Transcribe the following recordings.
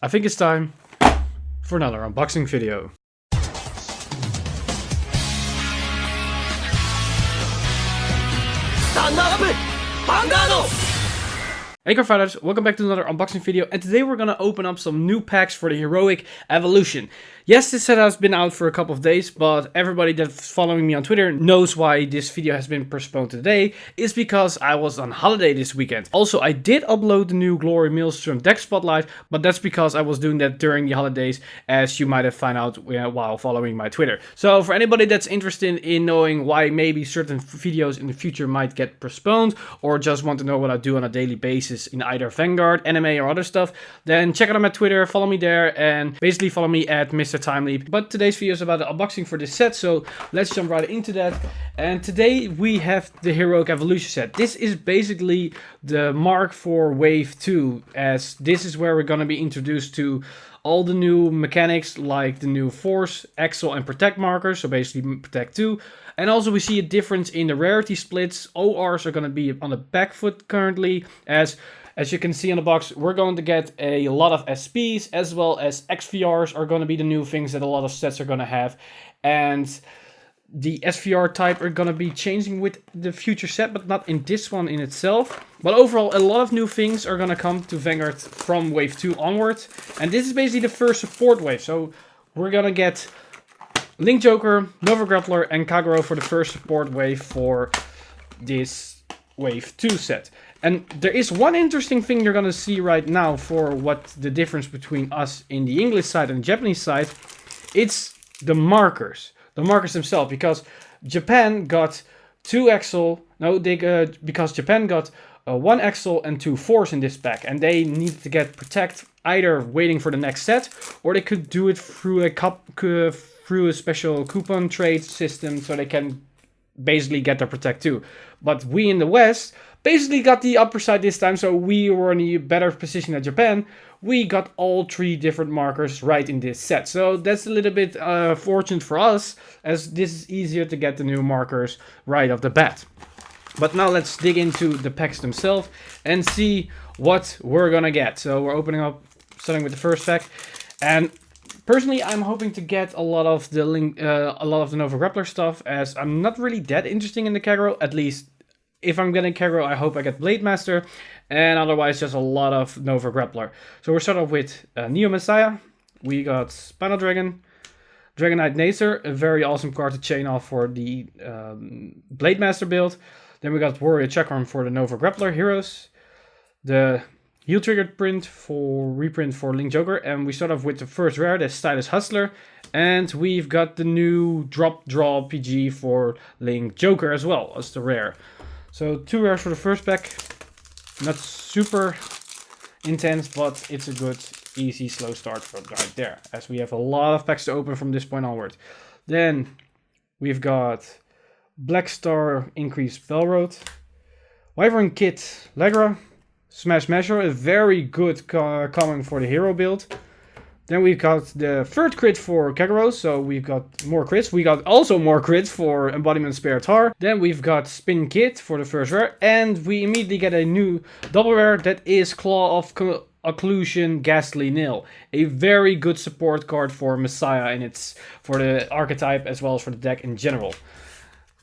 I think it's time for another unboxing video. Stand up! Vanguard! Hey Cardfighters, welcome back to another unboxing video, and today we're gonna open up some new packs for the Heroic Evolution. Yes, this set has been out for a couple of days, but everybody that's following me on Twitter knows why this video has been postponed today. It's because I was on holiday this weekend. Also, I did upload the new Glory Maelstrom deck spotlight, but that's because I was doing that during the holidays, as you might have found out while following my Twitter. So for anybody that's interested in knowing why maybe certain videos in the future might get postponed, or just want to know what I do on a daily basis in either Vanguard, anime, or other stuff, then check out my Twitter, follow me there, and basically follow me at Mr. Timely. But today's video is about the unboxing for this set, so let's jump right into that. And today we have the Heroic Evolution set. This is basically the mark for Wave 2, as this is where we're going to be introduced to all the new mechanics, like the new Force, Excel, and Protect markers, so basically Protect 2. And also we see a difference in the rarity splits. ORs are going to be on the back foot currently, as you can see on the box, we're going to get a lot of SPs, as well as XVRs are going to be the new things that a lot of sets are going to have. And the SVR type are going to be changing with the future set, but not in this one in itself. But overall, a lot of new things are going to come to Vanguard from Wave 2 onwards. And this is basically the first support wave. So we're going to get Link Joker, Nova Grappler, and Kagero for the first support wave for this Wave 2 set. And there is one interesting thing you're going to see right now for what the difference between us in the English side and the Japanese side. It's the markers. The markers themselves. Because Japan got 2 Excel. No, because Japan got 1 Excel and 2 Force in this pack. And they need to get Protect either waiting for the next set, or they could do it through a special coupon trade system, so they can basically get their Protect 2. But we in the West basically got the upper side this time, so we were in a better position than Japan. We got all 3 different markers right in this set. So that's a little bit fortunate for us, as this is easier to get the new markers right off the bat. But now let's dig into the packs themselves and see what we're gonna get. So we're opening up, starting with the first pack. And personally, I'm hoping to get a lot of the Nova Grappler stuff, as I'm not really that interested in the Kagero. At least, if I'm getting Kagero, I hope I get Blade Master, and otherwise just a lot of Nova Grappler. So we're starting off with Neo Messiah. We got Spinal Dragon, Dragon Knight Nacer, a very awesome card to chain off for the Blade Master build. Then we got Warrior Chakram for the Nova Grappler heroes. The Heel Triggered reprint for Link Joker, and we start off with the first rare, that's Stylus Hustler, and we've got the new Drop Draw PG for Link Joker as well as the rare. So 2 rares for the first pack, not super intense, but it's a good, easy, slow start for right there, as we have a lot of packs to open from this point onward. Then we've got Black Star Increased Belroad, Wyvern Kit Legra, Smash Measure, a very good common for the hero build. Then we've got the third crit for Kagero, so we've got more crits. We got also more crits for Embodiment Spare Tar. Then we've got Spin Kit for the first rare, and we immediately get a new double rare that is Claw of Occlusion Ghastly Nil. A very good support card for Messiah, and it's for the archetype as well as for the deck in general.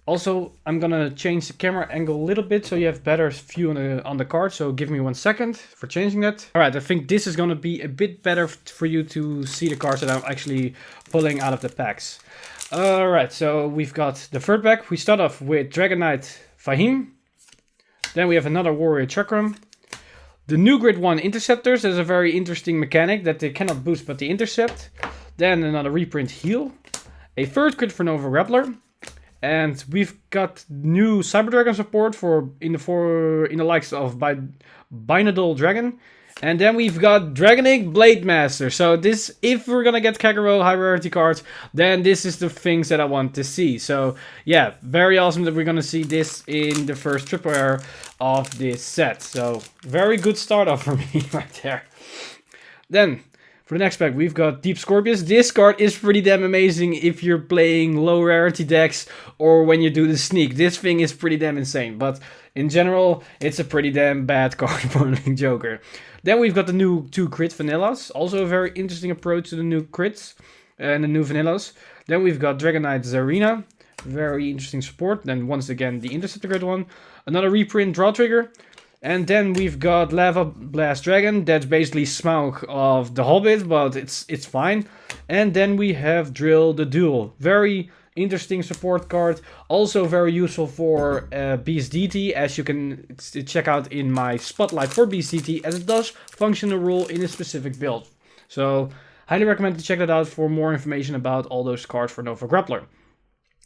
Also, I'm gonna change the camera angle a little bit so you have better view on the card, so give me 1 second for changing that. Alright, I think this is gonna be a bit better for you to see the cards that I'm actually pulling out of the packs. Alright, so we've got the third pack. We start off with Dragon Knight Fahim. Then we have another Warrior Chakram. The new Grid 1 Interceptors, there's a very interesting mechanic that they cannot boost but they intercept. Then another reprint Heal. A third crit for Nova Grappler. And we've got new Cyber Dragon support in the likes of Binodal Dragon. And then we've got Dragonic Blade Master. So this, if we're gonna get Kagero high rarity cards, then this is the things that I want to see. So yeah, very awesome that we're gonna see this in the first triple rare of this set. So very good start off for me right there. Then for the next pack, we've got Deep Scorpius. This card is pretty damn amazing if you're playing low rarity decks or when you do the sneak. This thing is pretty damn insane. But in general, it's a pretty damn bad card for Link Joker. Then we've got the new 2 crit vanillas. Also a very interesting approach to the new crits and the new vanillas. Then we've got Dragon Knight Zarina. Very interesting support. Then once again, the Interceptor Grid one. Another reprint Draw Trigger. And then we've got Lava Blast Dragon. That's basically Smaug of the Hobbit, but it's fine. And then we have Drill the Duel. Very interesting support card. Also very useful for Beast DT, as you can check out in my spotlight for Beast DT, as it does function a role in a specific build. So highly recommend to check that out for more information about all those cards for Nova Grappler.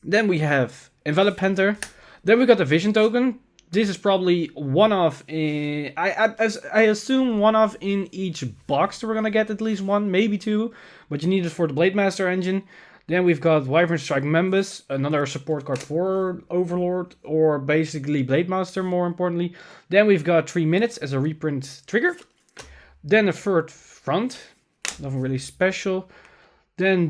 Then we have Envelop Panther. Then we got the Vision Token. This is probably one of, I assume one of in each box that we're going to get at least one, maybe 2. But you need it for the Blade Master engine. Then we've got Wyvern Strike Membus, another support card for Overlord, or basically Blade Master more importantly. Then we've got 3 minutes as a reprint trigger. Then the third front, nothing really special. Then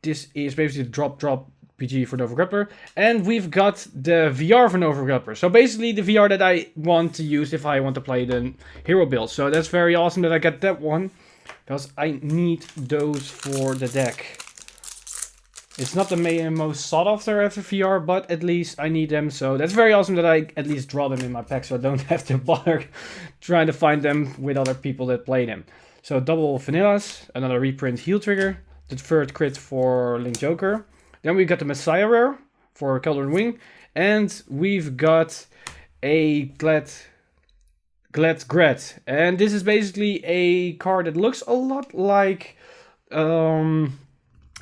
this is basically the drop PG for Nova Grappler. And we've got the VR for Nova Grappler. So basically the VR that I want to use if I want to play the hero build. So that's very awesome that I got that one, because I need those for the deck. It's not the most sought after VR, but at least I need them. So that's very awesome that I at least draw them in my pack, so I don't have to bother trying to find them with other people that play them. So double vanillas, another reprint heal trigger, the third crit for Link Joker. Then we got the Messiah rare for Cauldron Wing, and we've got a Glad Gret. And this is basically a card that looks a lot like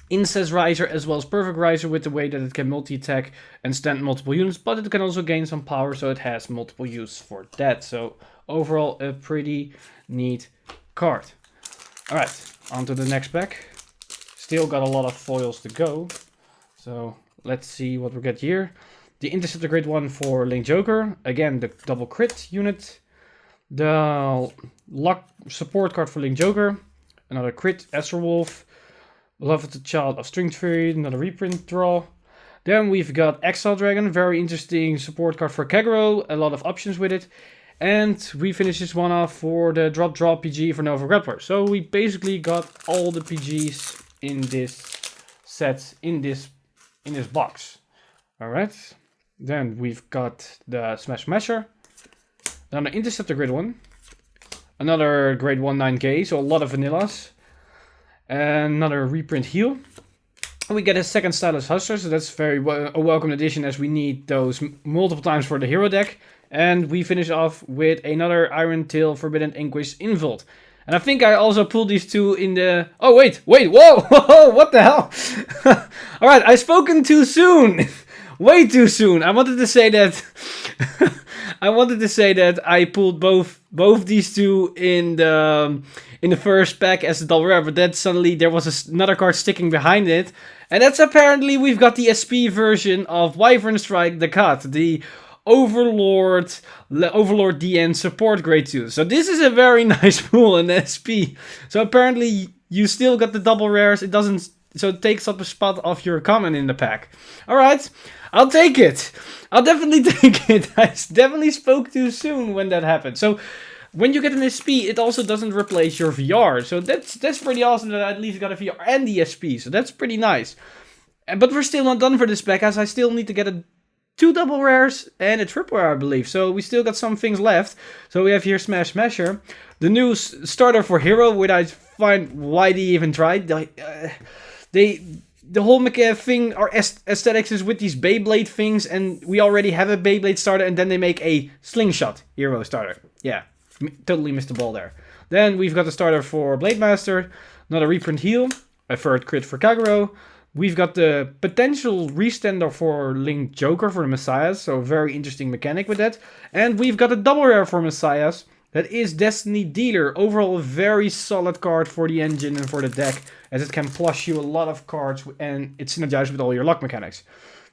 Incest Riser as well as Perfect Riser, with the way that it can multi-attack and stand multiple units, but it can also gain some power, so it has multiple use for that. So overall, a pretty neat card. Alright, on to the next pack. Still got a lot of foils to go. So let's see what we get here. The Interceptor Grid one for Link Joker. Again, the double crit unit. The luck support card for Link Joker. Another crit, Astrowolf. Love of the Child of String Fury. Another reprint draw. Then we've got Exile Dragon. Very interesting support card for Kagero. A lot of options with it. And we finish this one off for the drop PG for Nova Grappler. So we basically got all the PGs in this set, in this box. Alright. Then we've got the Smash Masher. Another Interceptor Grid one. Another Grade 1 9K, so a lot of vanillas. Another reprint heal. We get a second Stylus Huster, so that's a welcome addition, as we need those multiple times for the hero deck. And we finish off with another Iron Tail Forbidden Inquis Invult. And I think I also pulled these 2 in the... Oh, wait, whoa, what the hell? Alright, I've spoken too soon. Way too soon. I wanted to say that... I pulled both these 2 in the first pack as a double rare, but then suddenly there was another card sticking behind it. And that's apparently we've got the SP version of Wyvern Strike the Cut, the Overlord DN support grade 2. So this is a very nice pool in SP. So apparently you still got the double rares. It doesn't, so it takes up a spot of your common in the pack. Alright, I'll take it. I'll definitely take it. I definitely spoke too soon when that happened. So when you get an SP, it also doesn't replace your VR. So that's pretty awesome that I at least got a VR and the SP. So that's pretty nice. But we're still not done for this pack, as I still need to get 2 double rares and a triple rare, I believe. So we still got some things left. So we have here Smash Masher, the new starter for Hero, which I find why they even tried. The whole thing, our aesthetics is with these Beyblade things, and we already have a Beyblade starter, and then they make a Slingshot Hero starter. Yeah, totally missed the ball there. Then we've got the starter for Blade Master, another reprint heal, a third crit for Kagero. We've got the potential restander for Link Joker for the Messiahs, so very interesting mechanic with that. And we've got a double rare for Messiahs, that is Destiny Dealer. Overall a very solid card for the engine and for the deck, as it can plush you a lot of cards and it's synergized with all your luck mechanics.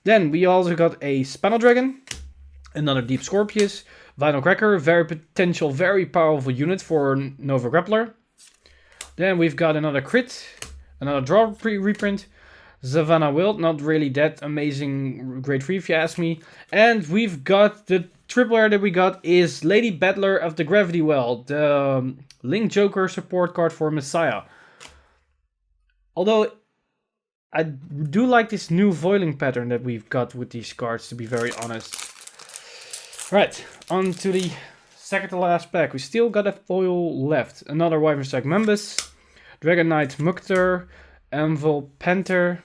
Then we also got a Spanel Dragon, another Deep Scorpius, Vinyl Cracker, very potential, very powerful unit for Nova Grappler. Then we've got another crit, another draw reprint, Savannah Wild, not really that amazing grade 3 if you ask me. And we've got the triple rare that we got is Lady Battler of the Gravity Well, the Link Joker support card for Messiah. Although I do like this new foiling pattern that we've got with these cards, to be very honest. Right, on to the second to last pack. We still got a foil left. Another Wyvern Strike Members, Dragon Knight Mukter, Anvil Panther,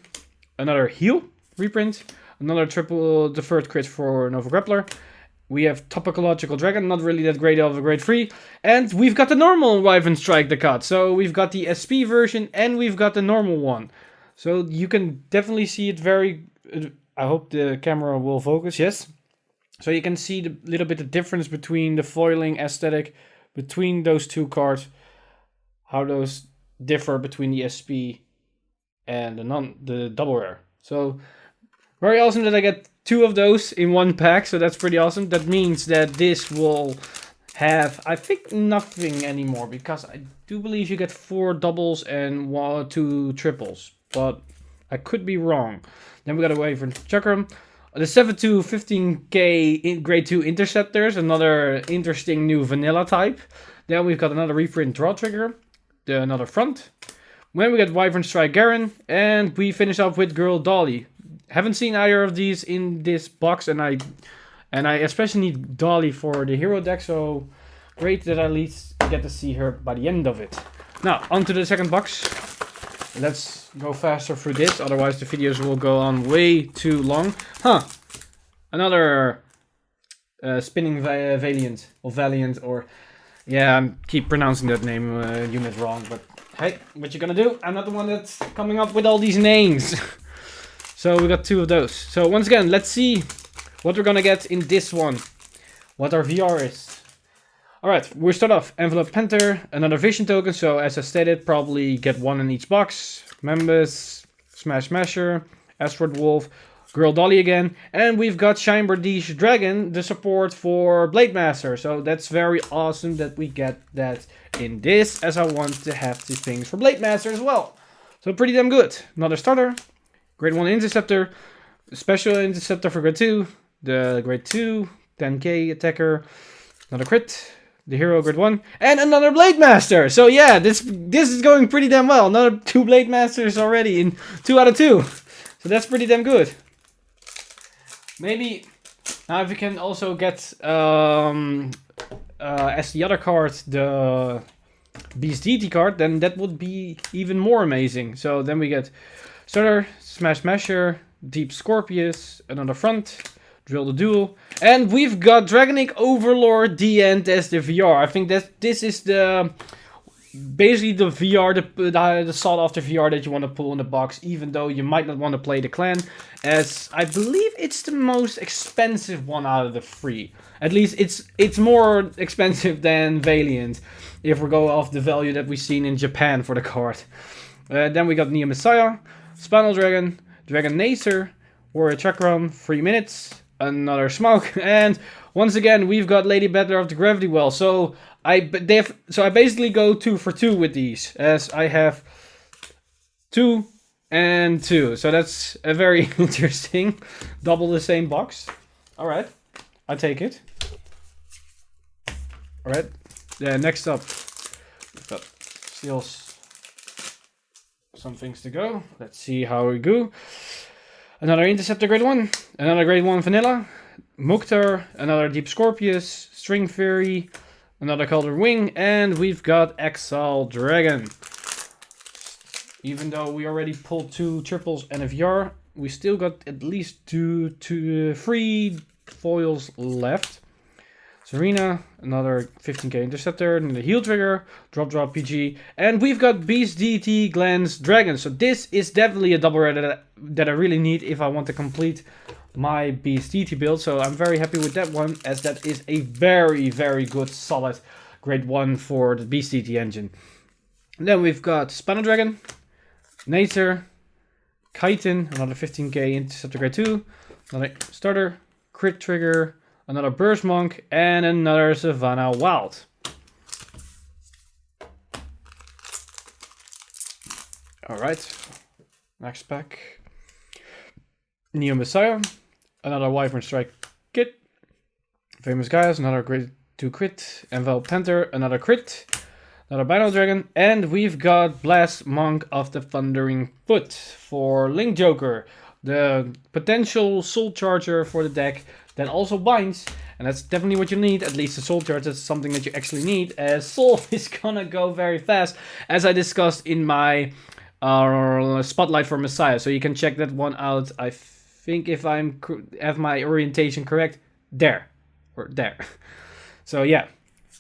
another Heal reprint, another triple deferred crit for Nova Grappler. We have Topological Dragon, not really that great of a grade 3. And we've got the normal Wyvern Strike the cut. So we've got the SP version and we've got the normal one. So you can definitely see it very... I hope the camera will focus, yes. So you can see the little bit of difference between the foiling aesthetic between those two cards. How those differ between the SP and the double rare. So very awesome that I get 2 of those in one pack, so that's pretty awesome. That means that this will have, I think, nothing anymore, because I do believe you get 4 doubles and 2 triples, but I could be wrong. Then we got a Wyvern Chakram, the 7-2 15k in grade 2 interceptors, another interesting new vanilla type. Then we've got another reprint Draw Trigger, another front. Then we got Wyvern Strike Garen, and we finish up with Girl Dolly. Haven't seen either of these in this box, and I especially need Dolly for the hero deck, so great that I at least get to see her by the end of it. Now, on to the second box. Let's go faster through this, otherwise the videos will go on way too long. Another Spinning Valiant, or Valiant, or... Yeah, I keep pronouncing that name unit wrong, but hey, what you gonna do? I'm not the one that's coming up with all these names. So we got 2 of those. So once again, let's see what we're gonna get in this one. What our VR is. Alright, we start off. Envelope Panther, another Vision token. So as I stated, probably get 1 in each box. Members, Smash Smasher, Asteroid Wolf, Girl Dolly again. And we've got Shine Bardiche Dragon, the support for Blade Master. So that's very awesome that we get that in this, as I want to have the things for Blade Master as well. So pretty damn good. Another starter. Grade 1 Interceptor, Special Interceptor for grade 2, the grade 2, 10k attacker, another crit, the hero grade 1, and another Blade Master! So yeah, this is going pretty damn well. Another 2 Blade Masters already in 2 out of 2. So that's pretty damn good. Maybe, now if we can also get, as the other card, the Beast Deity card, then that would be even more amazing. So then we get starter, Smash Smasher, Deep Scorpius, another front, Drill the Duel, and we've got Dragonic Overlord the End as the VR. I think that this is the basically the VR, the sought after VR that you want to pull in the box, even though you might not want to play the clan, as I believe it's the most expensive one out of the 3. At least it's more expensive than Valiant, if we go off the value that we've seen in Japan for the card. Then we got Neo Messiah, Spinal Dragon, Dragon Nacer, Warrior Chakram, 3 minutes, another Smoke, and once again we've got Lady Battler of the Gravity Well. So I basically go 2 for 2 with these, as I have 2 and 2. So that's a very interesting, double the same box. All right, I take it. All right, next up, we've got still some things to go. Let's see how we go. Another Interceptor grade 1, another grade 1 Vanilla, Mukter, another Deep Scorpius, String Fury, another Cauldron Wing, and we've got Exile Dragon. Even though we already pulled 2 triples and a VR, we still got at least 3 foils left. Serena, another 15k Interceptor, and the Heal Trigger, Drop PG, and we've got Beast DT Glance Dragon. So this is definitely a double rare that I really need if I want to complete my Beast DT build. So I'm very happy with that one, as that is a very, very good, solid grade 1 for the Beast DT engine. And then we've got Spinal Dragon, Nacer, Chitin, another 15k Interceptor grade 2, another starter, Crit Trigger, another Burst Monk, and another Savannah Wild. Alright, next pack. Neo Messiah, another Wyvern Strike kit. Famous Gaius, another grade 2 crit. Envel Panther, another crit. Another Bino Dragon. And we've got Blast Monk of the Thundering Foot for Link Joker. The potential Soul Charger for the deck that also binds. And that's definitely what you need, at least the Soul Charge is something that you actually need, as Soul is gonna go very fast, as I discussed in my Spotlight for Messiah. So you can check that one out. I think if I have my orientation correct, there. Or there. So yeah,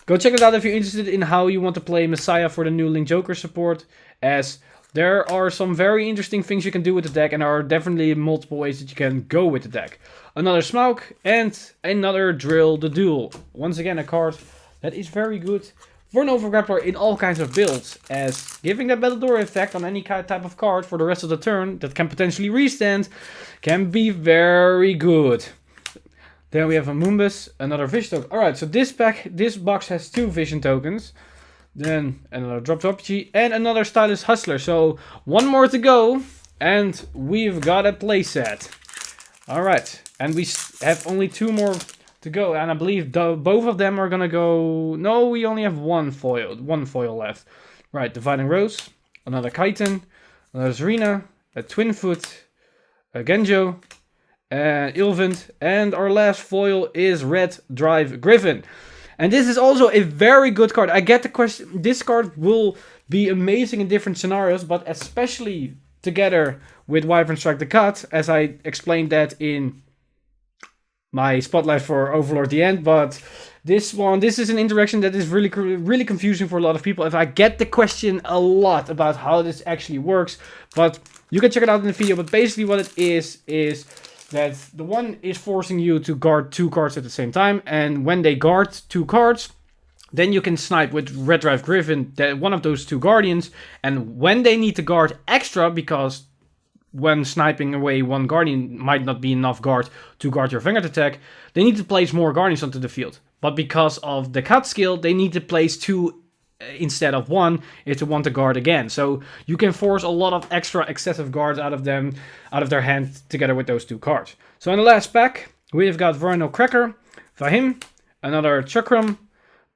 go check it out if you're interested in how you want to play Messiah for the new Link Joker support, as there are some very interesting things you can do with the deck, and there are definitely multiple ways that you can go with the deck. Another Smaug and another Drill the Duel. Once again, a card that is very good for an Overgrappler in all kinds of builds, as giving that Battle Door effect on any type of card for the rest of the turn that can potentially restand can be very good. Then we have a Moonbus, another Vision Token. Alright, so this box has 2 Vision Tokens. Then another Drop G and another Stylus Hustler. So one more to go and we've got a playset. Alright, and we have only 2 more to go, and I believe both of them are gonna go. No, we only have one foil left. Right, Dividing Rose, another Kaiten, another Zarina, a Twinfoot, a Genjo, and Ilvent, and our last foil is Red Drive Griffin. And this is also a very good card. I get the question, this card will be amazing in different scenarios, but especially together with Wyvern Strike the Cut, as I explained that in my Spotlight for Overlord the End. But this is an interaction that is really confusing for a lot of people. If I get the question a lot about how this actually works, but you can check it out in the video. But basically what it is that the one is forcing you to guard 2 cards at the same time, and when they guard 2 cards, then you can snipe with Red Drive Griffin one of those 2 guardians, and when they need to guard extra, because when sniping away 1 guardian might not be enough guard to guard your Vanguard attack, they need to place more guardians onto the field. But because of the cut skill, they need to place 2 instead of 1 if they want to guard again. So you can force a lot of extra excessive guards out of their hand together with those 2 cards. So in the last pack, we've got Vernal Cracker, Vahim, another Chakram,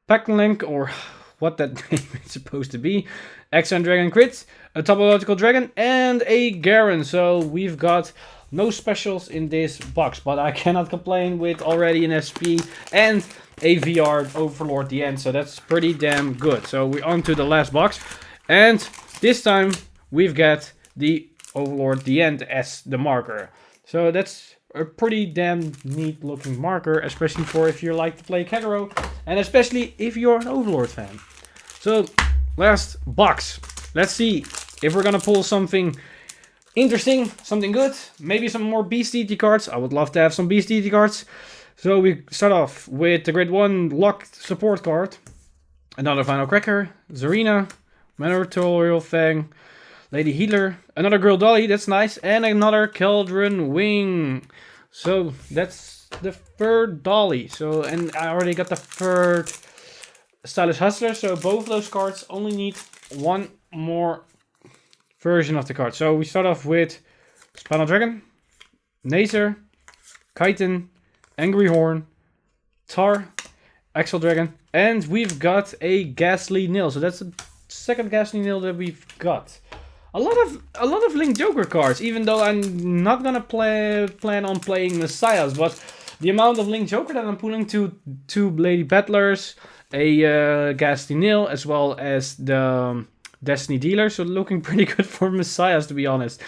Packlink, or what that name is supposed to be, Exxon Dragon Crit, a Topological Dragon, and a Garen. So we've got no specials in this box, but I cannot complain with already an SP and a VR Overlord the End, so that's pretty damn good. So we're on to the last box, and this time we've got the Overlord the End as the marker. So that's a pretty damn neat looking marker, especially for if you like to play Kagero, and especially if you're an Overlord fan. So last box, let's see if we're gonna pull something interesting, something good, maybe some more Beast Deity cards. I would love to have some Beast Deity cards. So we start off with the grade 1 locked support card, another Final Cracker, Zarina, Manorial Fang, Lady Healer, another Girl Dolly, that's nice, and another Cauldron Wing. So that's the 3rd Dolly. So, and I already got the 3rd Stylus Hustler, so both of those cards only need 1 more version of the card. So we start off with Spinal Dragon, Nazer, Kaiten, Angry Horn, Tar, Axel Dragon, and we've got a Ghastly Nil. So that's the 2nd Ghastly Nil that we've got. A lot of Link Joker cards, even though I'm not gonna plan on playing Messiahs, but the amount of Link Joker that I'm pulling to 2 Lady Battlers, a Ghastly Nil, as well as the Destiny Dealer, so looking pretty good for Messiahs, to be honest.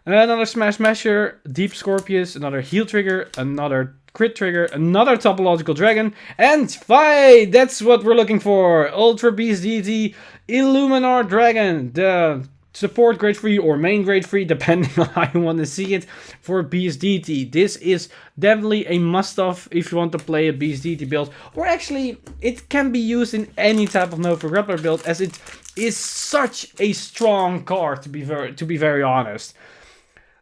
Another Smash Smasher, Deep Scorpius, another Heal Trigger, another Crit Trigger, another Topological Dragon, and fight! That's what we're looking for! Ultra Beast Deity, Illuminar Dragon, the support grade 3 or main grade 3, depending on how you want to see it, for Beast Deity. This is definitely a must-have if you want to play a Beast Deity build, or actually, it can be used in any type of Nova Grappler build, as it is such a strong card, to be very honest.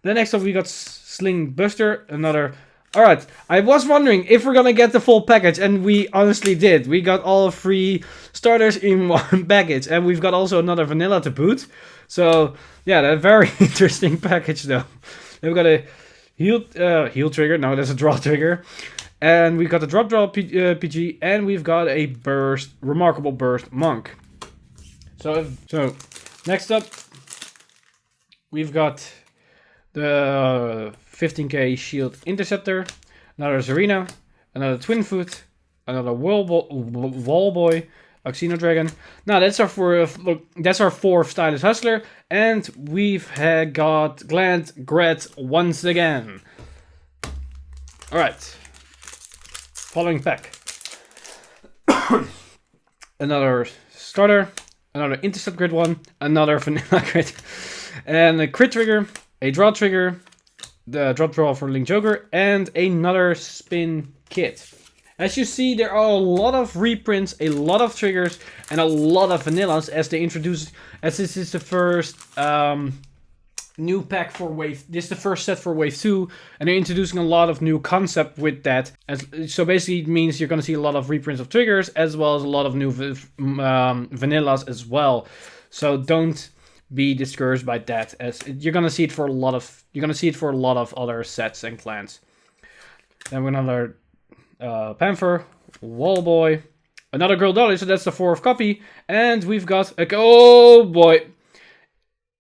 Then next up we got Sling Buster, another. Alright, I was wondering if we're gonna get the full package, and we honestly did. We got all 3 starters in 1 package, and we've got also another vanilla to boot. So, yeah, that's a very interesting package though. Then we got a heal trigger. No, that's a draw trigger. And we've got the drop draw PG, and we've got a burst, remarkable burst monk. So next up, we've got the 15k shield interceptor, another Zarina, another twin foot, another wall boy, Oxino dragon. Now that's our fourth stylish hustler, and we've got Gland Gret once again. All right. Following pack. Another starter, another intercept grid one, another vanilla grid, and a crit trigger, a draw trigger, the drop draw for Link Joker, and another spin kit. As you see, there are a lot of reprints, a lot of triggers, and a lot of vanillas as they introduce, as this is the first new pack for wave. This is the first set for wave 2, and they're introducing a lot of new concept with that. So basically it means you're going to see a lot of reprints of triggers as well as a lot of new vanillas as well. So don't be discouraged by that, as you're going to see it for a lot of other sets and clans. Then we're another Panther, Wallboy, another Girl Dolly, so that's the 4th copy, and we've got a, oh boy,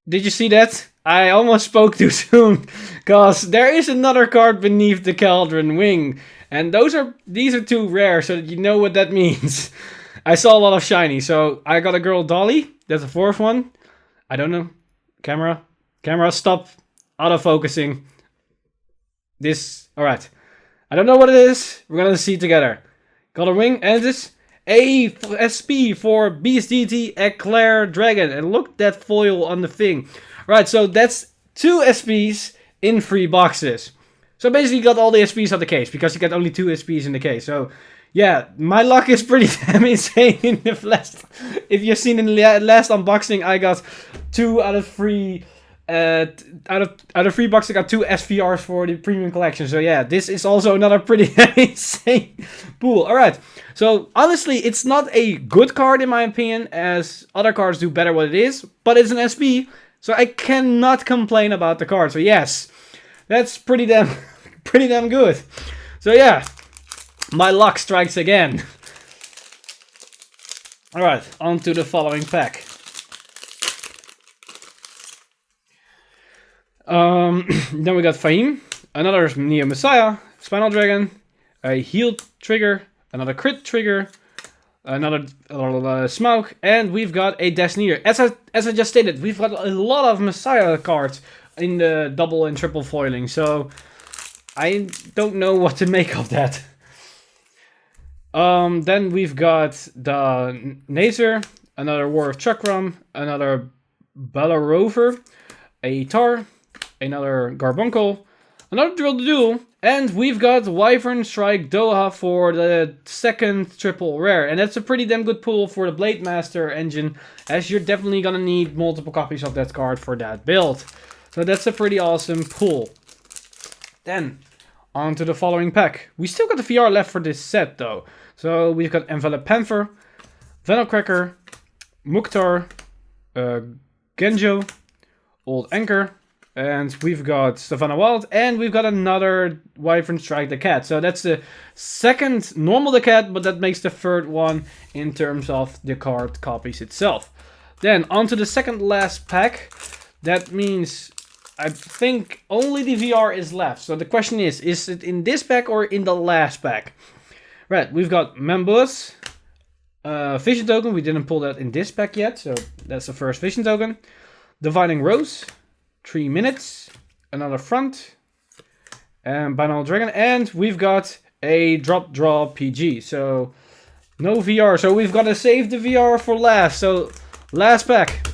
did you see that? I almost spoke too soon, because there is another card beneath the Cauldron Wing, and these are too rare, so that you know what that means. I saw a lot of shiny, so I got a Girl Dolly, that's the 4th one. I don't know, camera, stop autofocusing. Alright, I don't know what it is, we're gonna see together. Got a wing, and it's a SP for Beast DT Eclair Dragon, and look at that foil on the thing. Right, so that's 2 SPs in 3 boxes. So basically you got all the SPs out the case, because you get only 2 SPs in the case. So yeah, my luck is pretty damn insane in the last. If you've seen in the last unboxing, I got 2 out of 3. Out of 3 boxes, I got 2 SVRs for the premium collection. So yeah, this is also another pretty insane pool. Alright, so honestly, it's not a good card in my opinion, as other cards do better what it is, but it's an SP. So I cannot complain about the card. So yes, that's pretty damn good. So yeah, my luck strikes again. Alright, on to the following pack. Then we got Fahim, another Neo Messiah, Spinal Dragon, a heal trigger, another crit trigger, another Smaug, and we've got a Destiny. As I just stated, we've got a lot of Messiah cards in the double and triple foiling, so I don't know what to make of that. Then we've got the Nazer, another War of Chakram, another Bella Rover, a Tar, another Garbuncle, another Drill the Duel, and we've got Wyvern Strike Doha for the 2nd triple rare. And that's a pretty damn good pull for the Blade Master engine, as you're definitely gonna need multiple copies of that card for that build. So that's a pretty awesome pull. Then, on to the following pack. We still got the VR left for this set though. So we've got Envelop Panther, Venomcracker, Mukhtar, Genjo, Old Anchor, and we've got Savannah Wild, and we've got another Wyvern Strike the Cat. So that's the 2nd normal the Cat, but that makes the 3rd one in terms of the card copies itself. Then on to the 2nd last pack. That means I think only the VR is left. So the question is it in this pack or in the last pack? Right, we've got Membus, Vision Token. We didn't pull that in this pack yet, so that's the first Vision Token. Divining Rose, 3 minutes, another Front, and Binaural Dragon, and we've got a Drop Draw PG. So no VR, so we've got to save the VR for last. So last pack,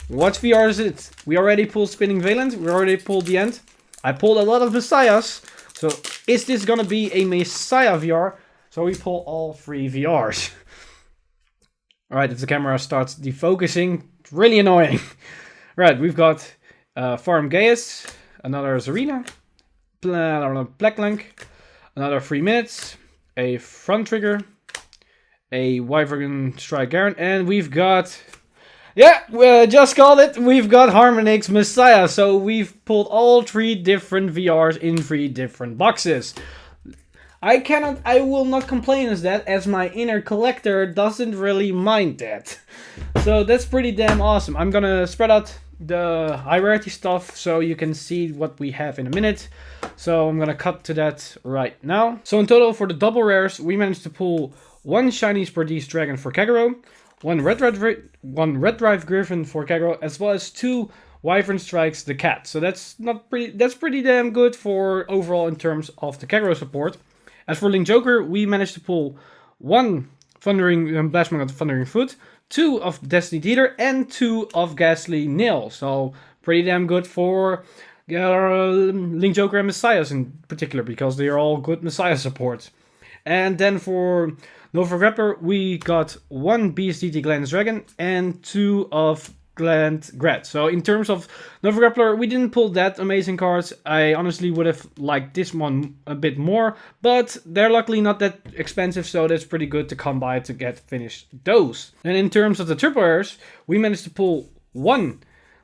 what VR is it? We already pulled Spinning Valent, we already pulled the End. I pulled a lot of Messiahs, so is this gonna be a Messiah VR? So we pull all 3 VRs. Alright, if the camera starts defocusing, it's really annoying. Right, we've got Farm Gaius, another Zarina, Blacklank, another 3 minutes, a Front Trigger, a Wyvern Strike Garen, and we've got Yeah, we just called it. We've got Harmonix Messiah. So we've pulled all 3 different VRs in 3 different boxes. I will not complain as that, as my inner collector doesn't really mind that. So that's pretty damn awesome. I'm gonna spread out the high rarity stuff so you can see what we have in a minute. So I'm gonna cut to that right now. So in total for the double rares, we managed to pull 1 shiny Spardees Dragon for Kagero, 1 Red Drive Griffin for Kagero, as well as 2 Wyvern Strikes the Cat. So that's pretty damn good for overall in terms of the Kagero support. As for Link Joker, we managed to pull 1 Thundering Blast Magnet Thundering Foot, 2 of Destiny Theater, and 2 of Ghastly Nil. So pretty damn good for Link Joker and Messiahs in particular, because they are all good Messiah supports. And then for Nova Grappler, we got 1 BSDT Gland's Dragon and 2 of Gland Grat. So in terms of Nova Grappler, we didn't pull that amazing cards. I honestly would have liked this one a bit more, but they're luckily not that expensive, so that's pretty good to come by to get finished those. And in terms of the triple rares, we managed to pull 1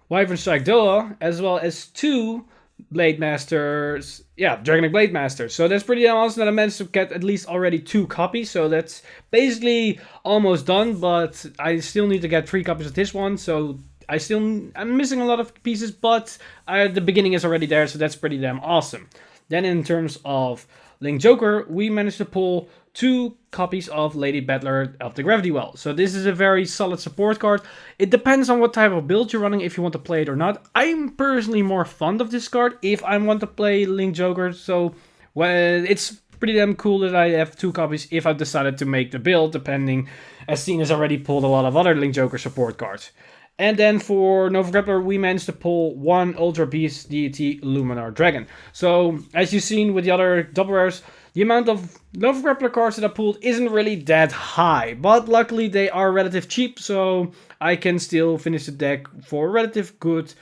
Wyvern Strike Doa, as well as 2 Blade Masters, Dragonic Blade Masters. So that's pretty awesome that I managed to get at least already 2 copies. So that's basically almost done, but I still need to get 3 copies of this one. So I'm missing a lot of pieces, but the beginning is already there, so that's pretty damn awesome. Then in terms of Link Joker, we managed to pull 2 copies of Lady Battler of the Gravity Well. So this is a very solid support card. It depends on what type of build you're running, if you want to play it or not. I'm personally more fond of this card if I want to play Link Joker. So well, it's pretty damn cool that I have 2 copies if I've decided to make the build, depending, as Steen has already pulled a lot of other Link Joker support cards. And then for Nova Grappler, we managed to pull 1 Ultra Beast Deity Luminar Dragon. So, as you've seen with the other double rares, the amount of Nova Grappler cards that I pulled isn't really that high. But luckily they are relatively cheap, so I can still finish the deck for a relative good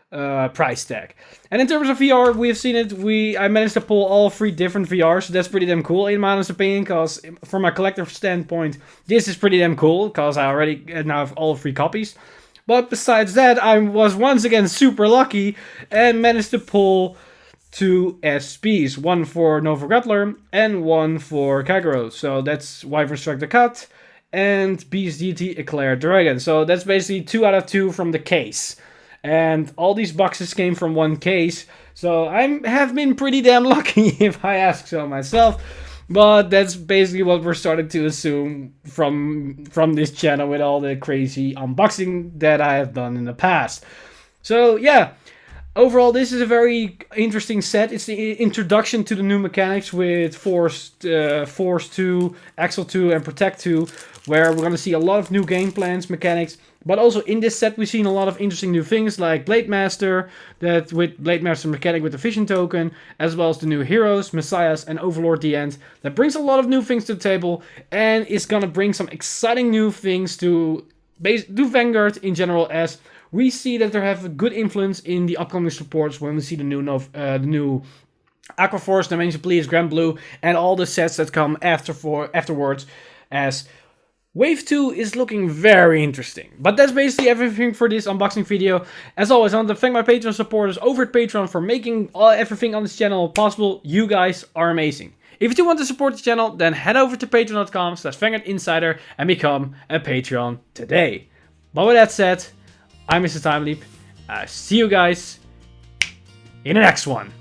price tag. And in terms of VR, we've seen it. I managed to pull all 3 different VRs, so that's pretty damn cool in my honest opinion, because from a collector standpoint, this is pretty damn cool, because I already now have all 3 copies. But besides that, I was once again super lucky and managed to pull 2 SPs. 1 for Nova Grappler and 1 for Kagero. So that's Wyvern Strike the Cat and Beast Deity Eclair Dragon. So that's basically 2 out of 2 from the case. And all these boxes came from 1 case. So I have been pretty damn lucky if I ask so myself. But that's basically what we're starting to assume from this channel with all the crazy unboxing that I have done in the past. So yeah, overall this is a very interesting set. It's the introduction to the new mechanics with Force 2, Axle 2 and Protect 2, where we're going to see a lot of new game plans, mechanics. But also in this set we've seen a lot of interesting new things like Blade Master, that with Blade Master mechanic with the Vision token, as well as the new heroes, Messiahs and Overlord the End. That brings a lot of new things to the table and is gonna bring some exciting new things to Vanguard in general, as we see that they have a good influence in the upcoming supports when we see the new Aquaforce, Dimension Please, Grand Blue, and all the sets that come afterwards, as Wave 2 is looking very interesting. But that's basically everything for this unboxing video. As always, I want to thank my Patreon supporters over at Patreon for making everything on this channel possible. You guys are amazing. If you do want to support the channel, then head over to patreon.com/VanguardInsider and become a Patreon today. But with that said, I'm Mr. Time Leap. See you guys in the next one.